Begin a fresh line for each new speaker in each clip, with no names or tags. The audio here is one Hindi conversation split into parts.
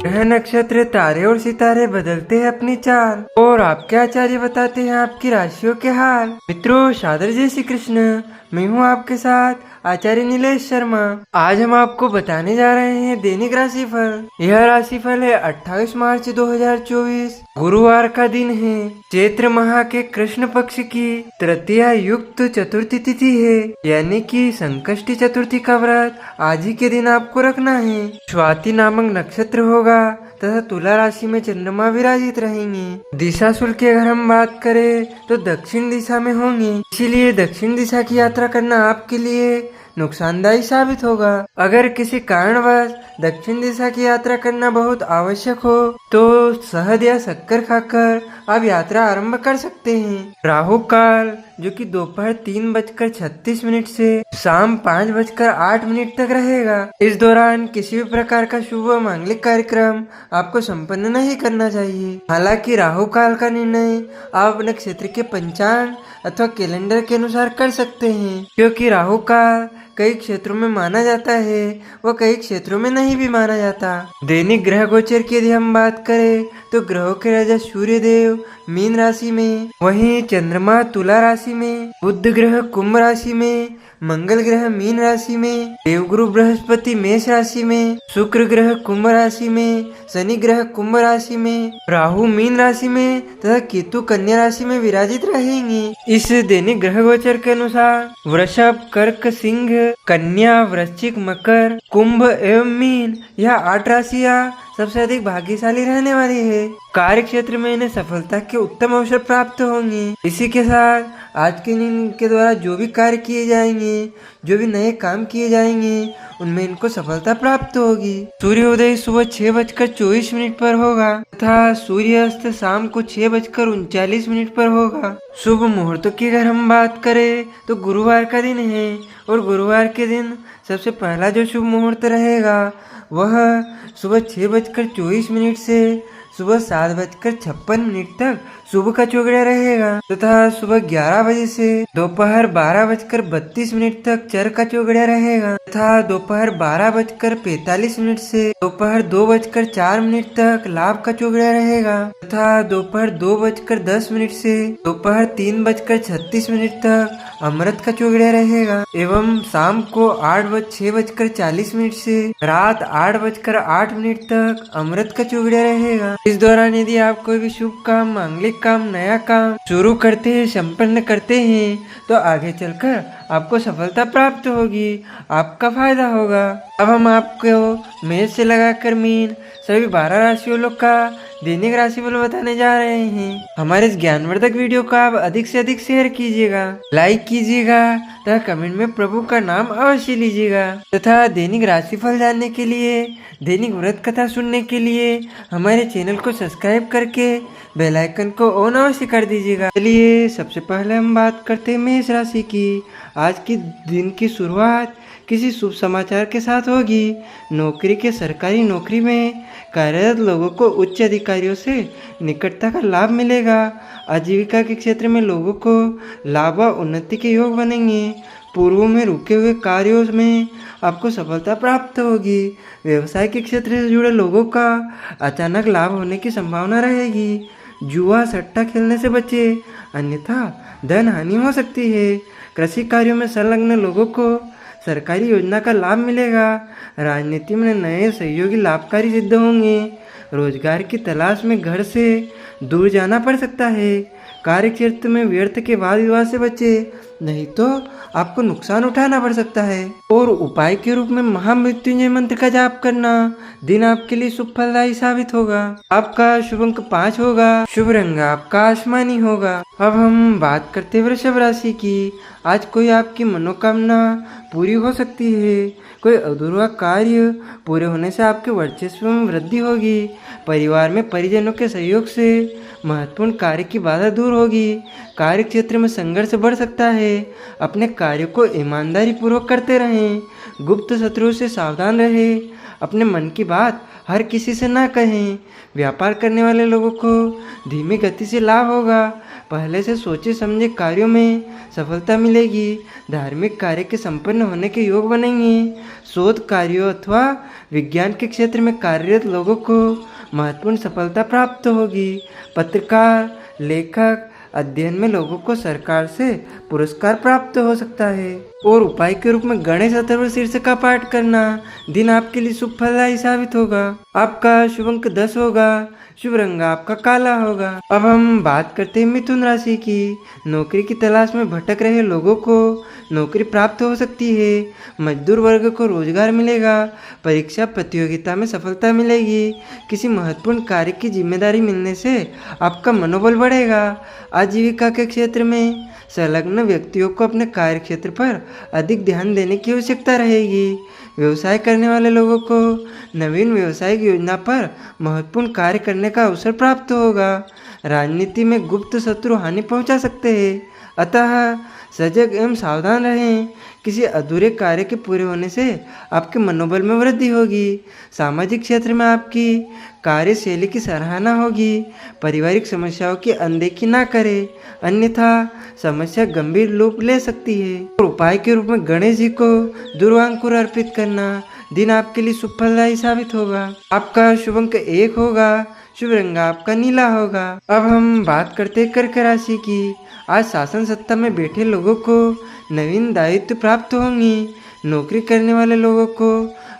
ग्रह नक्षत्र तारे और सितारे बदलते हैं अपनी चाल और आपके आचार्य बताते हैं आपकी राशियों के हाल। मित्रों, सादर जय श्री कृष्ण। मैं हूँ आपके साथ आचार्य नीलेश शर्मा। आज हम आपको बताने जा रहे हैं दैनिक राशिफल। यह राशिफल है 28 मार्च 2024, गुरुवार का दिन है। चैत्र माह के कृष्ण पक्ष की तृतीया युक्त चतुर्थी तिथि है, यानी कि संकष्टी चतुर्थी का व्रत आज ही के दिन आपको रखना है। स्वाति नामक नक्षत्र होगा तथा तुला राशि में चंद्रमा विराजित रहेंगे। दिशा शुल्क की अगर हम बात करें तो दक्षिण दिशा में होंगे, इसीलिए दक्षिण दिशा की यात्रा करना आपके लिए नुकसानदायी साबित होगा। अगर किसी कारणवश दक्षिण दिशा की यात्रा करना बहुत आवश्यक हो तो शहद या शक्कर खाकर आप यात्रा आरंभ कर सकते हैं। राहु काल जो कि दोपहर 3:36 से शाम 5:08 तक रहेगा। इस दौरान किसी भी प्रकार का शुभ व मांगलिक कार्यक्रम आपको संपन्न नहीं करना चाहिए। हालांकि राहु काल का निर्णय आप अपने क्षेत्र के पंचांग अथवा कैलेंडर के अनुसार कर सकते हैं, क्योंकि राहु काल कई क्षेत्रों में माना जाता है व कई क्षेत्रों में नहीं भी माना जाता। दैनिक ग्रह गोचर की यदि हम बात करें तो ग्रहों के राजा सूर्य देव मीन राशि में, वहीं चंद्रमा तुला राशि में, बुध ग्रह कुंभ राशि में, मंगल ग्रह मीन राशि में, देवगुरु बृहस्पति मेष राशि में, शुक्र ग्रह कुंभ राशि में, शनि ग्रह कुंभ राशि में, राहु मीन राशि में तथा केतु कन्या राशि में विराजित रहेंगे। इस दैनिक ग्रह गोचर के अनुसार वृषभ, कर्क, सिंह, कन्या, वृश्चिक, मकर, कुंभ एवं मीन यह 8 राशियां सबसे अधिक भाग्यशाली रहने वाली है। कार्य क्षेत्र में इन्हें सफलता के उत्तम अवसर प्राप्त होंगे। इसी के साथ आज के दिन के द्वारा जो भी कार्य किए जाएंगे, जो भी नए काम किए जाएंगे, उनमें इनको सफलता प्राप्त होगी। सूर्योदय सुबह 6:24 पर होगा तथा सूर्यास्त शाम को 6:39 पर होगा। शुभ मुहूर्तों की अगर हम बात करें तो गुरुवार का दिन है और गुरुवार के दिन सबसे पहला जो शुभ मुहूर्त रहेगा वह सुबह 6:24 से सुबह 7:56 तक शुभ का चौगड़िया रहेगा तथा सुबह 11 बजे से दोपहर 12:32 तक चर का चौगड़िया रहेगा तथा दोपहर 12:45 से दोपहर 2:04 तक लाभ का चौगड़िया रहेगा तथा दोपहर 2:10 से दोपहर 3:36 तक अमृत का चौगड़िया रहेगा एवं शाम को 6:40 से रात 8:08 तक अमृत का चौगड़िया रहेगा। इस दौरान यदि आप कोई भी शुभ काम, मांगलिक काम, नया काम शुरू करते हैं, संपन्न करते हैं तो आगे चलकर आपको सफलता प्राप्त होगी, आपका फायदा होगा। अब हम आपको मेष से लगाकर मीन सभी 12 राशियों लोग का दैनिक राशिफल बताने जा रहे हैं। हमारे इस ज्ञानवर्धक वीडियो को आप अधिक से अधिक शेयर कीजिएगा, लाइक कीजिएगा तथा कमेंट में प्रभु का नाम अवश्य लीजिएगा तथा दैनिक राशिफल जानने के लिए, दैनिक व्रत कथा सुनने के लिए हमारे चैनल को सब्सक्राइब करके बेल आइकन को ऑन अवश्य कर दीजिएगा। चलिए सबसे पहले हम बात करते हैं मेष राशि की। आज की दिन की शुरुआत किसी शुभ समाचार के साथ होगी। नौकरी के सरकारी नौकरी में कार्यरत लोगों को उच्च अधिकारियों से निकटता का लाभ मिलेगा। आजीविका के क्षेत्र में लोगों को लाभ व उन्नति के योग बनेंगे। पूर्व में रुके हुए कार्यों में आपको सफलता प्राप्त होगी। व्यवसाय के क्षेत्र से जुड़े लोगों का अचानक लाभ होने की संभावना रहेगी। जुआ सट्टा खेलने से बचे, अन्यथा धन हानि हो सकती है। कृषि कार्यों में संलग्न लोगों को सरकारी योजना का लाभ मिलेगा। राजनीति में नए सहयोगी लाभकारी सिद्ध होंगे। रोजगार की तलाश में घर से दूर जाना पड़ सकता है। कार्य क्षेत्र में व्यर्थ के वाद विवाद से बचे, नहीं तो आपको नुकसान उठाना पड़ सकता है। और उपाय के रूप में महामृत्युंजय मंत्र का जाप करना दिन आपके लिए शुभ फलदायी साबित होगा। आपका शुभ अंक 5 होगा। शुभ रंग आपका आसमानी होगा। अब हम बात करते हैं वृषभ राशि की। आज कोई आपकी मनोकामना पूरी हो सकती है। कोई अधूरा कार्य पूरे होने से आपके वर्चस्व में वृद्धि होगी। परिवार में परिजनों के सहयोग से महत्वपूर्ण कार्य की बाधा दूर होगी। कार्य क्षेत्र में संघर्ष बढ़ सकता है। है। अपने कार्य को ईमानदारी पूर्वक करते रहें। गुप्त शत्रुओं से सावधान रहें। अपने मन की बात हर किसी से ना कहें। व्यापार करने वाले लोगों को धीमी गति से लाभ होगा। पहले से सोचे समझे कार्यों में सफलता मिलेगी। धार्मिक कार्य के संपन्न होने के योग बनेंगे। शोध कार्यों अथवा विज्ञान के क्षेत्र में कार्यरत लोगों को महत्वपूर्ण सफलता प्राप्त होगी। पत्रकार, लेखक, अध्ययन में लोगों को सरकार से पुरस्कार प्राप्त हो सकता है। और उपाय के रूप में गणेश अथर्व शीर्ष का पाठ करना दिन आपके लिए शुभ फलदायी साबित होगा। आपका शुभ अंक 10 होगा। शुभ रंग आपका काला होगा। अब हम बात करते हैं मिथुन राशि की। नौकरी की तलाश में भटक रहे लोगों को नौकरी प्राप्त हो सकती है। मजदूर वर्ग को रोजगार मिलेगा। परीक्षा प्रतियोगिता में सफलता मिलेगी। किसी महत्वपूर्ण कार्य की जिम्मेदारी मिलने से आपका मनोबल बढ़ेगा। आजीविका के क्षेत्र में संलग्न व्यक्तियों को अपने कार्य क्षेत्र पर अधिक ध्यान देने की आवश्यकता रहेगी। व्यवसाय करने वाले लोगों को नवीन व्यवसायिक योजना पर महत्वपूर्ण कार्य करने का अवसर प्राप्त होगा। राजनीति में गुप्त शत्रु हानि पहुंचा सकते हैं, अतः सजग एवं सावधान रहें। किसी अधूरे कार्य के पूरे होने से आपके मनोबल में वृद्धि होगी। सामाजिक क्षेत्र में आपकी कार्यशैली की सराहना होगी। पारिवारिक समस्याओं की अनदेखी ना करें, अन्यथा समस्या गंभीर रूप ले सकती है। और उपाय के रूप में गणेश जी को दुर्वांकुर अर्पित करना दिन आपके लिए शुभ फलदायी साबित होगा। आपका शुभ अंक 1 होगा। शुभ रंग आपका नीला होगा। अब हम बात करते हैं कर्क राशि की। आज शासन सत्ता में बैठे लोगों को नवीन दायित्व प्राप्त होंगे। नौकरी करने वाले लोगों को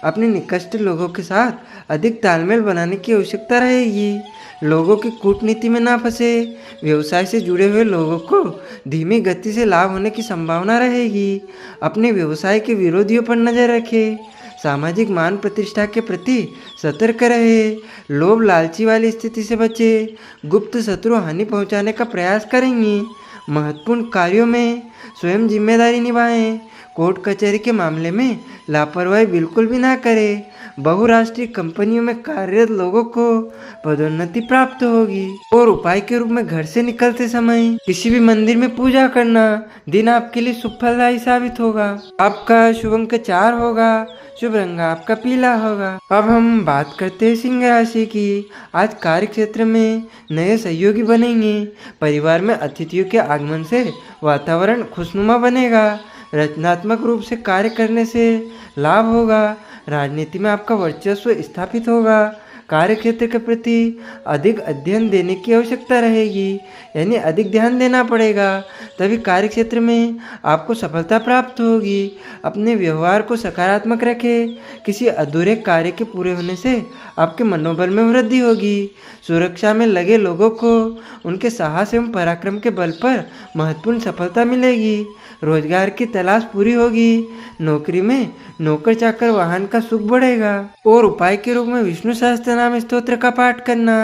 अपने निकटस्थ लोगों के साथ अधिक तालमेल बनाने की आवश्यकता रहेगी। लोगों की कूटनीति में ना फंसे। व्यवसाय से जुड़े हुए लोगों को धीमी गति से लाभ होने की संभावना रहेगी। अपने व्यवसाय के विरोधियों पर नजर रखें। सामाजिक मान प्रतिष्ठा के प्रति सतर्क रहे। लोभ लालची वाली स्थिति से बचे। गुप्त शत्रु हानि पहुंचाने का प्रयास करेंगे। महत्वपूर्ण कार्यों में स्वयं जिम्मेदारी निभाएं। कोर्ट कचहरी के मामले में लापरवाही बिल्कुल भी ना करें। बहुराष्ट्रीय कंपनियों में कार्यरत लोगों को पदोन्नति प्राप्त होगी। और उपाय के रूप में घर से निकलते समय किसी भी मंदिर में पूजा करना दिन आपके लिए शुभ फलदायी साबित होगा। आपका शुभ अंक 4 होगा। शुभ रंग आपका पीला होगा। अब हम बात करते हैं सिंह राशि की। आज कार्य क्षेत्र में नए सहयोगी बनेंगे। परिवार में अतिथियों के आगमन से वातावरण खुशनुमा बनेगा। रचनात्मक रूप से कार्य करने से लाभ होगा। राजनीति में आपका वर्चस्व स्थापित होगा। कार्य क्षेत्र के प्रति अधिक अध्ययन देने की आवश्यकता रहेगी, यानी अधिक ध्यान देना पड़ेगा, तभी कार्य क्षेत्र में आपको सफलता प्राप्त होगी। अपने व्यवहार को सकारात्मक रखें। किसी अधूरे कार्य के पूरे होने से आपके मनोबल में वृद्धि होगी। सुरक्षा में लगे लोगों को उनके साहस एवं पराक्रम के बल पर महत्वपूर्ण सफलता मिलेगी। रोजगार की तलाश पूरी होगी। नौकरी में नौकर चाकर वाहन का सुख बढ़ेगा। और उपाय के रूप में विष्णु सहस्त्र नाम स्तोत्र का पाठ करना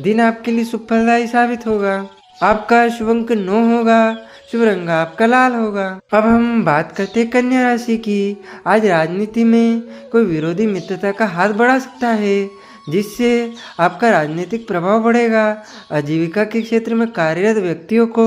दिन आपके लिए शुभ फलदायी साबित होगा। आपका शुभ अंक 9 होगा। शुभ रंग आपका लाल होगा। अब हम बात करते हैं कन्या राशि की। आज राजनीति में कोई विरोधी मित्रता का हाथ बढ़ा सकता है, जिससे आपका राजनीतिक प्रभाव बढ़ेगा। आजीविका के क्षेत्र में कार्यरत व्यक्तियों को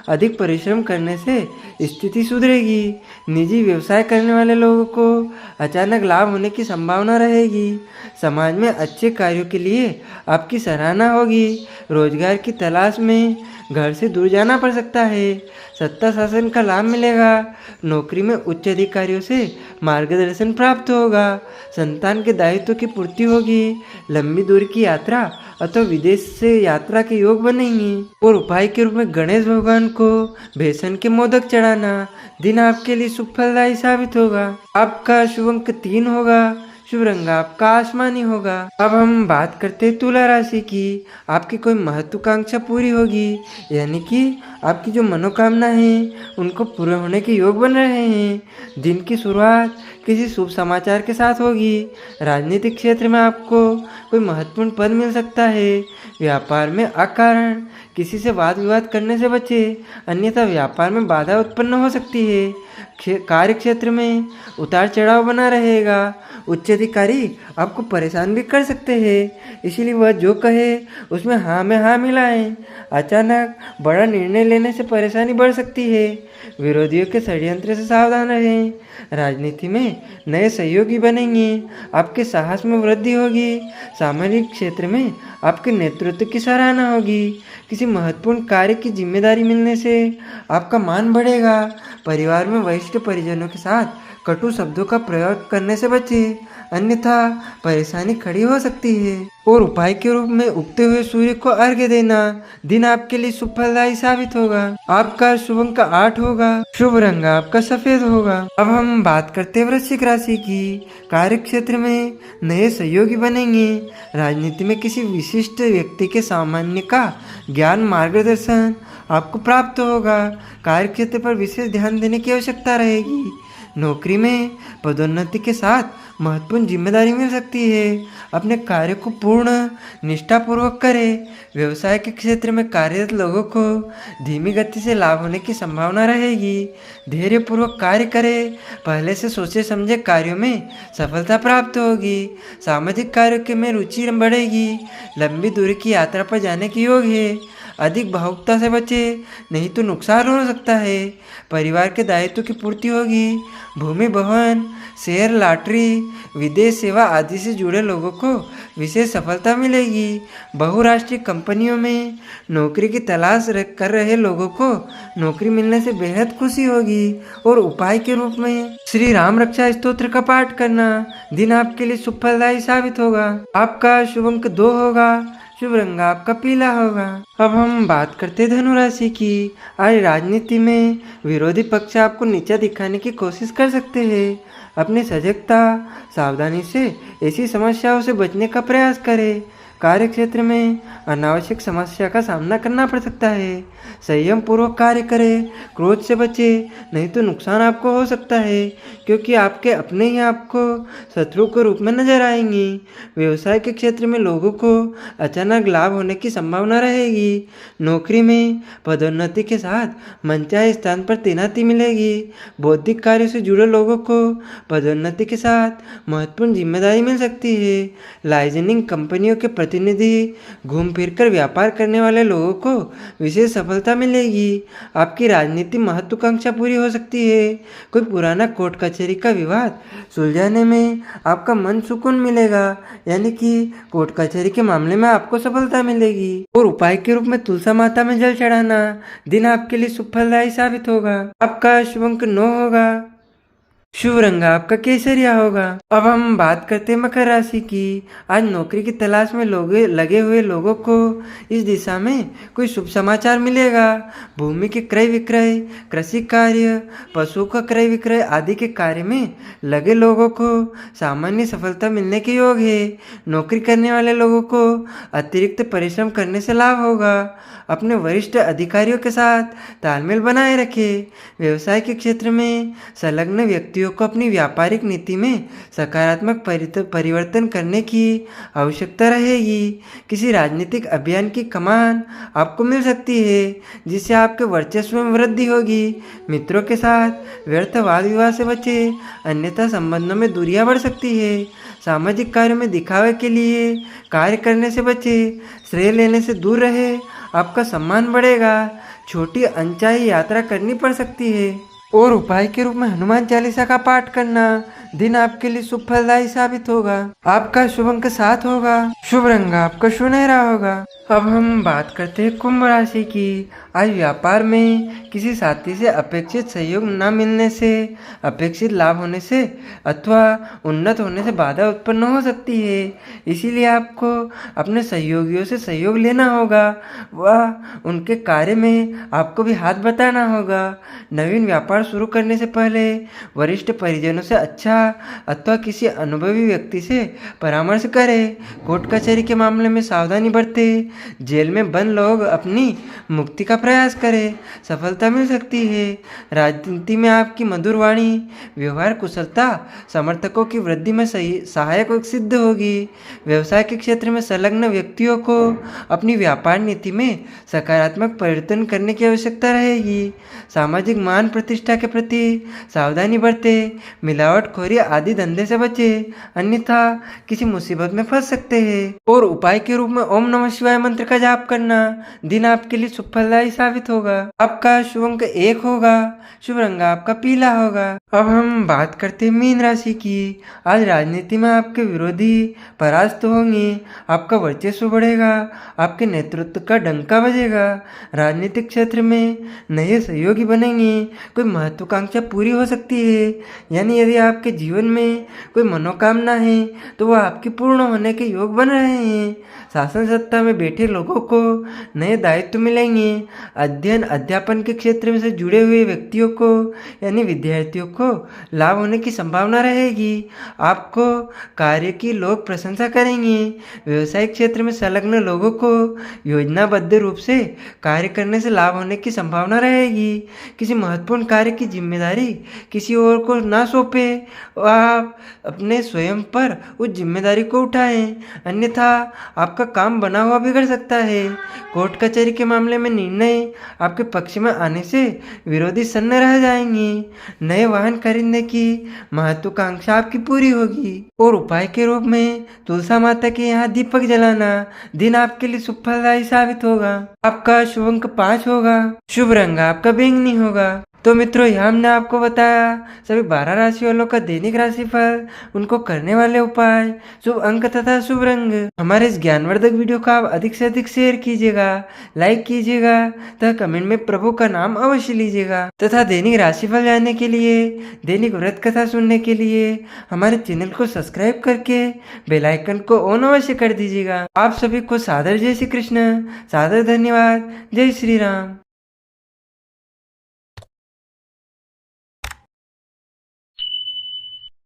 अधिक परिश्रम करने से स्थिति सुधरेगी। निजी व्यवसाय करने वाले लोगों को अचानक लाभ होने की संभावना रहेगी। समाज में अच्छे कार्यों के लिए आपकी सराहना होगी। रोजगार की तलाश में घर से दूर जाना पड़ सकता है। सत्ता शासन का लाभ मिलेगा। नौकरी में उच्च अधिकारियों से मार्गदर्शन प्राप्त होगा। संतान के दायित्व की पूर्ति होगी। लंबी दूरी की यात्रा अथवा विदेश से यात्रा के योग बनेंगे। और उपाय के रूप में गणेश भगवान को बेसन के मोदक चढ़ाना दिन आपके लिए शुभ फलदायी साबित होगा। आपका शुभ अंक 3 होगा। शुभ रंग आपका आसमानी होगा। अब हम बात करते हैं तुला राशि की। आपकी कोई महत्वाकांक्षा पूरी होगी, यानी कि आपकी जो मनोकामना है उनको पूरे होने के योग बन रहे हैं। दिन की शुरुआत किसी शुभ समाचार के साथ होगी। राजनीतिक क्षेत्र में आपको कोई महत्वपूर्ण पद मिल सकता है। व्यापार में अकारण किसी से वाद विवाद करने से बचे, अन्यथा व्यापार में बाधा उत्पन्न हो सकती है। कार्य क्षेत्र में उतार चढ़ाव बना रहेगा। उच्च अधिकारी आपको परेशान भी कर सकते हैं, इसीलिए वह जो कहे उसमें हाँ में हाँ मिलाएं। अचानक बड़ा निर्णय लेने से परेशानी बढ़ सकती है। विरोधियों के षड्यंत्र से सावधान रहें। राजनीति में नए सहयोगी बनेंगे। आपके साहस में वृद्धि होगी। सामाजिक क्षेत्र में आपके नेतृत्व की सराहना होगी। किसी महत्वपूर्ण कार्य की जिम्मेदारी मिलने से आपका मान बढ़ेगा। परिवार में वरिष्ठ परिजनों के साथ कटु शब्दों का प्रयोग करने से बचें, अन्यथा परेशानी खड़ी हो सकती है। और उपाय के रूप में उगते हुए सूर्य को अर्घ्य देना दिन आपके लिए शुभ फलदायी साबित होगा। आपका शुभ अंक 8 होगा। शुभ रंग आपका सफेद होगा। अब हम बात करते हैं वृश्चिक राशि की। कार्य क्षेत्र में नए सहयोगी बनेंगे। राजनीति में किसी विशिष्ट व्यक्ति के सामान्य का ज्ञान मार्गदर्शन आपको प्राप्त होगा। कार्य क्षेत्र पर विशेष ध्यान देने की आवश्यकता रहेगी। नौकरी में पदोन्नति के साथ महत्वपूर्ण जिम्मेदारी मिल सकती है। अपने कार्य को पूर्ण निष्ठापूर्वक करें। व्यवसाय के क्षेत्र में कार्यरत लोगों को धीमी गति से लाभ होने की संभावना रहेगी। धैर्यपूर्वक कार्य करें। पहले से सोचे समझे कार्यों में सफलता प्राप्त होगी। सामाजिक कार्यों में रुचि बढ़ेगी। लंबी दूरी की यात्रा पर जाने की योग है। अधिक भावुकता से बचे, नहीं तो नुकसान हो सकता है। परिवार के दायित्व की पूर्ति होगी। भूमि भवन, शेयर, लॉटरी, विदेश सेवा आदि से जुड़े लोगों को विशेष सफलता मिलेगी। बहुराष्ट्रीय कंपनियों में नौकरी की तलाश कर रहे लोगों को नौकरी मिलने से बेहद खुशी होगी। और उपाय के रूप में श्री राम रक्षा स्तोत्र का पाठ करना दिन आपके लिए शुभ फलदायी साबित होगा। आपका शुभ अंक 2 होगा। शुभ रंग आपका पीला होगा। अब हम बात करते हैं धनु राशि की। आज राजनीति में विरोधी पक्ष आपको नीचा दिखाने की कोशिश कर सकते हैं। अपनी सजगता सावधानी से ऐसी समस्याओं से बचने का प्रयास करें। कार्य क्षेत्र में अनावश्यक समस्या का सामना करना पड़ सकता है। संयम पूर्वक कार्य करें। क्रोध से बचें, नहीं तो नुकसान आपको हो सकता है, क्योंकि आपके अपने ही आपको शत्रु के रूप में नजर आएंगी। व्यवसाय के क्षेत्र में लोगों को अचानक लाभ होने की संभावना रहेगी। नौकरी में पदोन्नति के साथ मनचाहे स्थान पर तैनाती मिलेगी। बौद्धिक कार्यों से जुड़े लोगों को पदोन्नति के साथ महत्वपूर्ण जिम्मेदारी मिल सकती है। लाइसेंसिंग कंपनियों के प्रतिनिधि घूम फिरकर व्यापार करने वाले लोगों को विशेष सफलता मिलेगी। आपकी राजनीति महत्वाकांक्षा पूरी हो सकती है। कोई पुराना कोर्ट कचहरी का विवाद सुलझाने में आपका मन सुकून मिलेगा, यानी कि कोर्ट कचहरी के मामले में आपको सफलता मिलेगी। और उपाय के रूप में तुलसा माता में जल चढ़ाना दिन आपके लिए शुभ फलदायी साबित होगा। आपका शुभ अंक 9 होगा। शुभ रंग आपका केसरिया होगा। अब हम बात करते हैं मकर राशि की। आज नौकरी की तलाश में लगे हुए लोगों को इस दिशा में कोई शुभ समाचार मिलेगा। भूमि के क्रय विक्रय, कृषि कार्य, पशु का क्रय विक्रय आदि के कार्य में लगे लोगों को सामान्य सफलता मिलने के योग है। नौकरी करने वाले लोगों को अतिरिक्त परिश्रम करने से लाभ होगा। अपने वरिष्ठ अधिकारियों के साथ तालमेल बनाए रखें। व्यवसाय के क्षेत्र में संलग्न व्यक्तियों को अपनी व्यापारिक नीति में सकारात्मक परिवर्तन करने की आवश्यकता रहेगी। किसी राजनीतिक अभियान की कमान आपको मिल सकती है, जिससे आपके वर्चस्व में वृद्धि होगी। मित्रों के साथ व्यर्थ वाद विवाद से बचें, अन्यथा संबंधों में दूरियां बढ़ सकती है। सामाजिक कार्यों में दिखावे के लिए कार्य करने से बचें, श्रेय लेने से दूर रहे, आपका सम्मान बढ़ेगा। छोटी अनचाही यात्रा करनी पड़ सकती है। और उपाय के रूप में हनुमान चालीसा का पाठ करना दिन आपके लिए शुभ फलदायी साबित होगा। आपका शुभ अंक 7 होगा। शुभ रंग आपका सुनहरा होगा। अब हम बात करते हैं कुंभ राशि की। आज व्यापार में किसी साथी से अपेक्षित सहयोग न मिलने से, अपेक्षित लाभ होने से अथवा उन्नत होने से बाधा उत्पन्न हो सकती है। इसीलिए आपको अपने सहयोगियों से सहयोग लेना होगा व उनके कार्य में आपको भी हाथ बटाना होगा। नवीन व्यापार शुरू करने से पहले वरिष्ठ परिजनों से अच्छा अथवा किसी अनुभवी व्यक्ति से परामर्श करें। कोर्ट कचहरी के मामले में सावधानी बरतें। जेल में बंद लोग अपनी मुक्ति का प्रयास करें, सफलता मिल सकती है। राजनीति में आपकी मधुर वाणी, व्यवहार कुशलता समर्थकों की वृद्धि में सहायक सिद्ध होगी। व्यवसाय के क्षेत्र में संलग्न व्यक्तियों को अपनी व्यापार नीति में सकारात्मक परिवर्तन करने की आवश्यकता रहेगी। सामाजिक मान प्रतिष्ठा के प्रति सावधानी बरतें। मिलावटखोरी आदि धंधे से बचें, अन्यथा किसी मुसीबत में फंस सकते हैं। और उपाय के रूप में ओम नमः शिवाय मंत्र का जाप करना दिन आपके लिए शुभ फलदायी फलदायी साबित होगा। आपका शुभ अंक 1 होगा। शुभ रंग आपका पीला होगा। अब हम बात करते हैं मीन राशि की। आज राजनीति में आपके विरोधी परास्त होंगे। आपका वर्चस्व बढ़ेगा। आपके नेतृत्व का डंका बजेगा। राजनीतिक क्षेत्र में नए सहयोगी बनेंगे। कोई महत्वाकांक्षा पूरी हो सकती है। यानी यदि आपके जीवन में कोई मनोकामना है तो वो आपकी पूर्ण होने के योग बन रहे हैं। शासन सत्ता में बैठे लोगों को नए दायित्व मिलेंगे। अध्ययन अध्यापन के क्षेत्र में से जुड़े हुए व्यक्तियों को यानी विद्यार्थियों को लाभ होने की संभावना रहेगी। आपको कार्य की लोग प्रशंसा करेंगे। व्यवसायिक क्षेत्र में संलग्न लोगों को योजनाबद्ध रूप से कार्य करने से लाभ होने की संभावना रहेगी। किसी महत्वपूर्ण कार्य की जिम्मेदारी किसी और को ना सौंपे, आप अपने स्वयं पर उस जिम्मेदारी को उठाएं, अन्यथा आपका काम बना हुआ बिगड़ सकता है। कोर्ट कचहरी के मामले में निर्णय आपके पक्ष में आने से विरोधी सन्न रह जाएंगे। नए वाहन खरीदने की महत्वाकांक्षा आपकी पूरी होगी। और उपाय के रूप में तुलसा माता के यहाँ दीपक जलाना दिन आपके लिए सुफलदायी साबित होगा। आपका शुभ अंक 5 होगा। शुभ रंग आपका बैंगनी होगा। तो मित्रों, यह हमने आपको बताया सभी 12 राशि वालों का दैनिक राशिफल, उनको करने वाले उपाय, शुभ अंक तथा शुभ रंग। हमारे इस ज्ञानवर्धक वीडियो को आप अधिक से अधिक शेयर कीजिएगा, लाइक कीजिएगा तथा कमेंट में प्रभु का नाम अवश्य लीजिएगा। तथा दैनिक राशिफल जानने के लिए, दैनिक व्रत कथा सुनने के लिए हमारे चैनल को सब्सक्राइब करके बेल आइकन को ऑन अवश्य कर दीजिएगा। आप सभी को सादर जय श्री कृष्ण, सादर धन्यवाद। जय श्री राम।